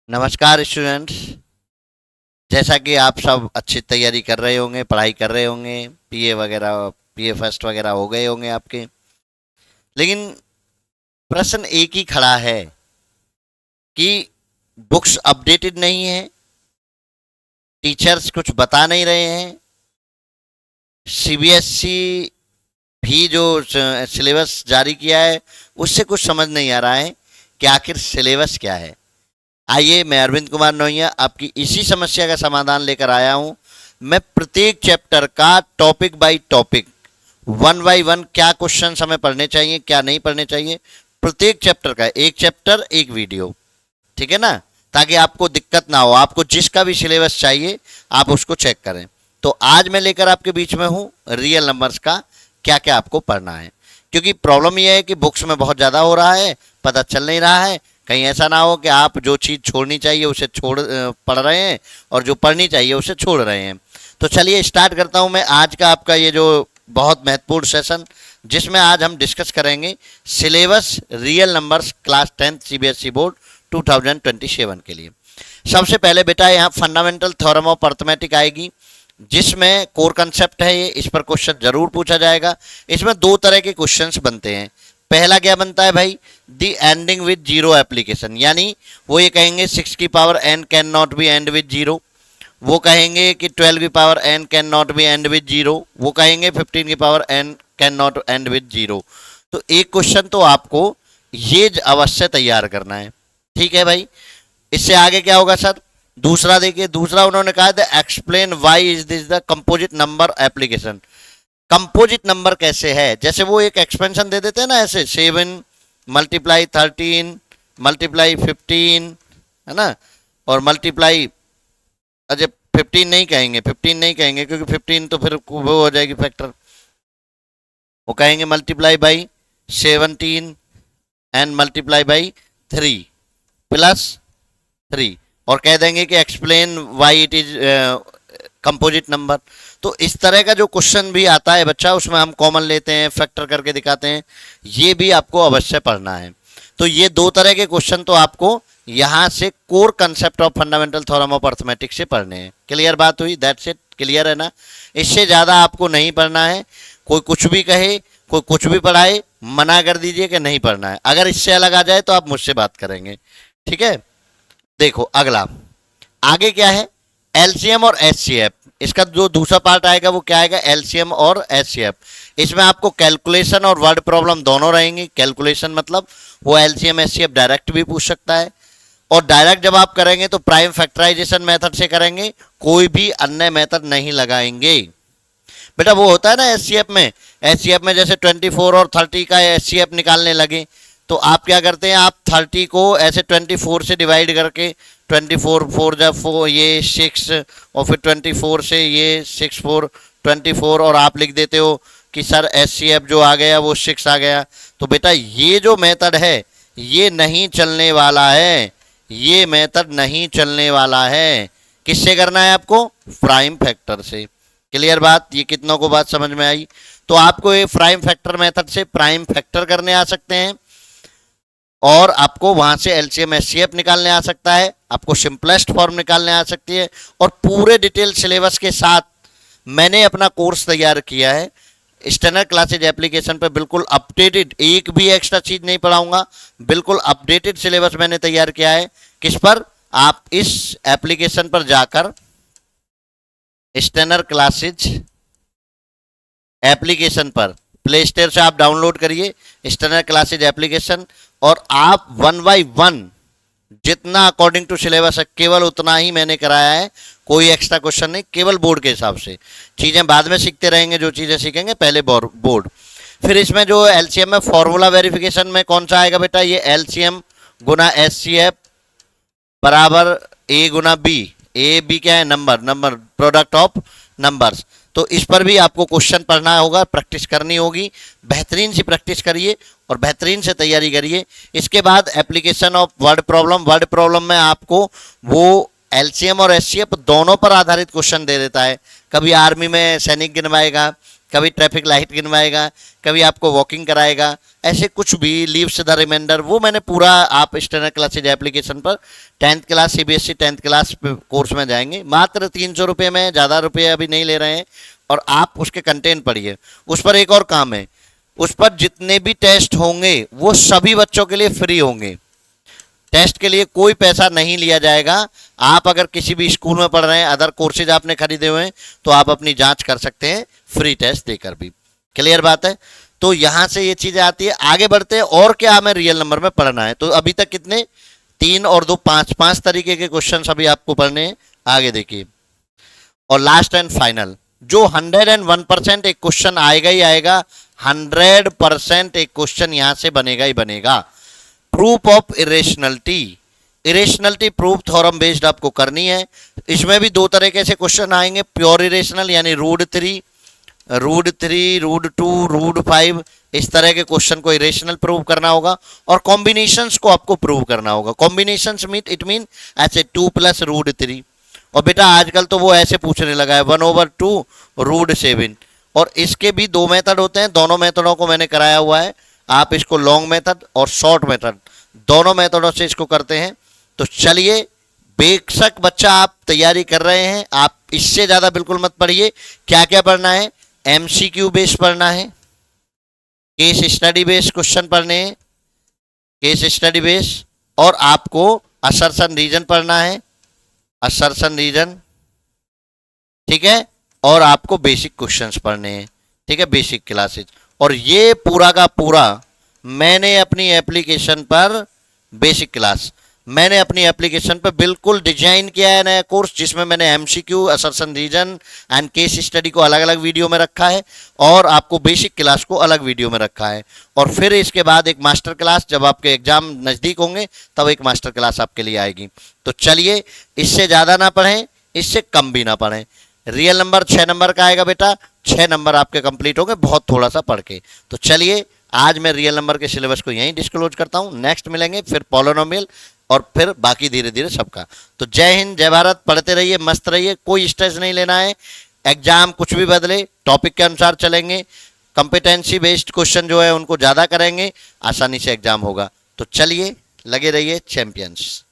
नमस्कार स्टूडेंट्स। जैसा कि आप सब अच्छी तैयारी कर रहे होंगे, पढ़ाई कर रहे होंगे, पीए वगैरह, पीए फर्स्ट वगैरह हो गए होंगे आपके। लेकिन प्रश्न एक ही खड़ा है कि बुक्स अपडेटेड नहीं है, टीचर्स कुछ बता नहीं रहे हैं, सीबीएसई भी जो सिलेबस जारी किया है उससे कुछ समझ नहीं आ रहा है कि आखिर सिलेबस क्या है। आइए, मैं अरविंद कुमार नोहिया आपकी इसी समस्या का समाधान लेकर आया हूं। मैं प्रत्येक चैप्टर का topic by topic, one by one, क्या क्वेश्चन हमें पढ़ने चाहिए, क्या नहीं पढ़ने चाहिए, प्रत्येक चैप्टर का एक चैप्टर एक वीडियो, ठीक है ना, ताकि आपको दिक्कत ना हो। आपको जिसका भी सिलेबस चाहिए आप उसको चेक करें। तो आज मैं लेकर आपके बीच में हूँ रियल नंबर्स का क्या क्या आपको पढ़ना है, क्योंकि प्रॉब्लम यह है कि बुक्स में बहुत ज़्यादा हो रहा है, पता चल नहीं रहा है। कहीं ऐसा ना हो कि आप जो चीज़ छोड़नी चाहिए उसे पढ़ रहे हैं और जो पढ़नी चाहिए उसे छोड़ रहे हैं। तो चलिए स्टार्ट करता हूं मैं आज का आपका ये जो बहुत महत्वपूर्ण सेशन, जिसमें आज हम डिस्कस करेंगे syllabus real numbers class 10 CBSE board 2027 के लिए। सबसे पहले बेटा यहाँ फंडामेंटल थ्योरम ऑफ अर्थमेटिक आएगी, जिसमें कोर कंसेप्ट है ये, इस पर क्वेश्चन जरूर पूछा जाएगा। इसमें दो तरह के क्वेश्चंस बनते हैं। पहला क्या बनता है भाई, the ending with zero application, यानी वो ये कहेंगे 6 की power n can not be and with zero, वो कहेंगे कि 12 की power n can not be and with zero, वो कहेंगे 15 की power n can not and with zero. तो एक क्वेश्चन तो आपको ये अवश्य तैयार करना है, ठीक है भाई। इससे आगे क्या होगा सर, दूसरा देखिए, दूसरा उन्होंने कहा था explain why is this the composite number application. Composite number कैसे है, जैसे वो एक एक्सपेंशन दे देते हैं ना, ऐसे 7 मल्टीप्लाई 13 मल्टीप्लाई 15, है ना, और मल्टीप्लाई, अच्छा 15 नहीं कहेंगे, 15 नहीं कहेंगे क्योंकि 15 तो फिर वो हो जाएगी फैक्टर। वो कहेंगे multiply by 17 and multiply by 3 plus 3, और कह देंगे कि explain why it is composite number. तो इस तरह का जो क्वेश्चन भी आता है बच्चा, उसमें हम कॉमन लेते हैं, फैक्टर करके दिखाते हैं, ये भी आपको अवश्य पढ़ना है। तो ये दो तरह के क्वेश्चन तो आपको यहाँ से core concept of fundamental theorem of arithmetics से पढ़ने हैं। क्लियर बात हुई, दैट्स इट, क्लियर है ना। इससे ज़्यादा आपको नहीं पढ़ना है। कोई कुछ भी कहे, कोई कुछ भी पढ़ाए, मना कर दीजिए कि नहीं पढ़ना है। अगर इससे अलग आ जाए तो आप मुझसे बात करेंगे, ठीक है। देखो अगला, आगे क्या है, एलसीएम और एचसीएफ। इसका जो दूसरा पार्ट आएगा वो क्या आएगा, एलसीएम और एचसीएफ। इसमें आपको कैलकुलेशन और वर्ड प्रॉब्लम दोनों रहेंगी। कैलकुलेशन मतलब वो एलसीएम एचसीएफ डायरेक्ट भी पूछ सकता है, और डायरेक्ट जब आप करेंगे तो प्राइम फैक्टराइजेशन मेथड से करेंगे, कोई भी अन्य मेथड नहीं लगाएंगे। बेटा वो होता है ना एचसीएफ में जैसे 24 और 30 का एचसीएफ निकालने लगे, तो आप क्या करते हैं, आप 30 को ऐसे 24 से डिवाइड करके, 24 4 जब 4 ये 6, और फिर 24 से ये 6 4 24, और आप लिख देते हो कि सर एचसीएफ जो आ गया वो 6 आ गया। तो बेटा ये जो मेथड है ये नहीं चलने वाला है, ये मेथड नहीं चलने वाला है। किससे करना है आपको, प्राइम फैक्टर से। क्लियर बात, ये कितनों को बात समझ में आई। तो आपको ये प्राइम फैक्टर मेथड से प्राइम फैक्टर करने आ सकते हैं, और आपको वहां से एलसीएम एचसीएफ निकालने आ सकता है, आपको सिंपलेस्ट फॉर्म निकालने आ सकती है। और पूरे डिटेल सिलेबस के साथ मैंने अपना कोर्स तैयार किया है स्टैंडर्ड क्लासेज एप्लीकेशन पर, बिल्कुल अपडेटेड, एक भी एक्स्ट्रा चीज नहीं पढ़ाऊंगा, बिल्कुल अपडेटेड सिलेबस मैंने तैयार किया है। किस पर, आप इस एप्लीकेशन पर जाकर स्टैंडर्ड क्लासेज एप्लीकेशन पर प्ले स्टोर से आप डाउनलोड करिए स्टैंडर्ड क्लासेज एप्लीकेशन, और आप 1 बाय 1 जितना अकॉर्डिंग टू सिलेबस है केवल उतना ही मैंने कराया है, कोई एक्स्ट्रा क्वेश्चन नहीं, केवल बोर्ड के हिसाब से। चीज़ें बाद में सीखते रहेंगे, जो चीज़ें सीखेंगे पहले बोर्ड। फिर इसमें जो एलसीएम में फॉर्मूला वेरिफिकेशन में कौन सा आएगा बेटा, ये एलसीएम गुना एचसीएफ बराबर ए गुना बी। ए बी क्या है, नंबर प्रोडक्ट ऑफ नंबर्स। तो इस पर भी आपको क्वेश्चन पढ़ना होगा, प्रैक्टिस करनी होगी, बेहतरीन सी प्रैक्टिस करिए और बेहतरीन से तैयारी करिए। इसके बाद एप्लीकेशन ऑफ वर्ड प्रॉब्लम में आपको वो एलसीएम और एचसीएफ दोनों पर आधारित क्वेश्चन दे देता है। कभी आर्मी में सैनिक गिनवाएगा, कभी ट्रैफिक लाइट गिनवाएगा, कभी आपको वॉकिंग कराएगा, ऐसे कुछ भी, लीव्स द रिमाइंडर, वो मैंने पूरा, आप स्टैंडर्ड क्लासेज एप्लीकेशन पर 10th class CBSE 10th class course में जाएंगे, मात्र 300 रुपये में, ज़्यादा रुपये अभी नहीं ले रहे हैं, और आप उसके कंटेंट पढ़िए। उस पर एक और काम है, उस पर जितने भी टेस्ट होंगे वो सभी बच्चों के लिए फ्री होंगे। टेस्ट के लिए कोई पैसा नहीं लिया जाएगा। आप अगर किसी भी स्कूल में पढ़ रहे हैं, अदर कोर्सेज आपने खरीदे हुए हैं, तो आप अपनी जांच कर सकते हैं फ्री टेस्ट देकर भी। क्लियर बात है? तो यहां से ये चीजें आती है। आगे बढ़ते हैं, और क्या हमें रियल नंबर में पढ़ना है। तो अभी तक कितने, 3 और 2 5 तरीके के क्वेश्चन अभी आपको पढ़ने हैं। आगे देखिए, और लास्ट एंड फाइनल, जो 101% एक क्वेश्चन आएगा ही आएगा, 100% एक क्वेश्चन यहां से बनेगा ही बनेगा। Proof of irrationality, irrationality proof theorem based आपको करनी है। इसमें भी 2 तरह के से क्वेश्चन आएंगे, प्योर इरेशनल यानी रूट 3, रूट 2, रूट 5, इस तरह के क्वेश्चन को इरेशनल प्रूव करना होगा, और कॉम्बिनेशंस को आपको प्रूव करना होगा। कॉम्बिनेशंस इट मीन ऐसे 2 + रूट 3, और बेटा आजकल तो वो ऐसे पूछने लगा है 1/2 रूट 7, और इसके भी 2 मेथड होते हैं। दोनों मेथडों को मैंने कराया हुआ है, आप इसको लॉन्ग मेथड और शॉर्ट मेथड दोनों मेथडों से इसको करते हैं। तो चलिए, बेशक बच्चा आप तैयारी कर रहे हैं, आप इससे ज़्यादा बिल्कुल मत पढ़िए। क्या क्या पढ़ना है, एमसीक्यू बेस पढ़ना है, केस स्टडी बेस क्वेश्चन पढ़ने हैं, केस स्टडी बेस, और आपको असर्शन रीजन पढ़ना है, असर्शन रीजन, ठीक है, और आपको बेसिक क्वेश्चंस पढ़ने हैं, ठीक है, बेसिक क्लासेज। और ये पूरा का पूरा मैंने अपनी एप्लीकेशन पर, बेसिक क्लास मैंने अपनी एप्लीकेशन पर बिल्कुल डिजाइन किया है नया कोर्स, जिसमें मैंने MCQ, assertion reason and case study को अलग अलग वीडियो में रखा है, और आपको बेसिक क्लास को अलग वीडियो में रखा है। और फिर इसके बाद एक मास्टर क्लास, जब आपके एग्जाम नज़दीक होंगे तब एक मास्टर क्लास आपके लिए आएगी। तो चलिए, इससे ज़्यादा ना पढ़ें, इससे कम भी ना पढ़ें। रियल नंबर 6 नंबर का आएगा बेटा, 6 नंबर आपके कंप्लीट होंगे बहुत थोड़ा सा पढ़ के। तो चलिए, आज मैं रियल नंबर के सिलेबस को यहीं डिस्क्लोज करता हूँ। नेक्स्ट मिलेंगे फिर पॉलिनोमियल, और फिर बाकी धीरे धीरे सबका। तो जय हिंद, जय भारत, पढ़ते रहिए, मस्त रहिए, कोई स्ट्रेस नहीं लेना है। एग्जाम कुछ भी बदले, टॉपिक के अनुसार चलेंगे, कंपिटेंसी बेस्ड क्वेश्चन जो है उनको ज़्यादा करेंगे, आसानी से एग्जाम होगा। तो चलिए, लगे रहिए चैंपियंस।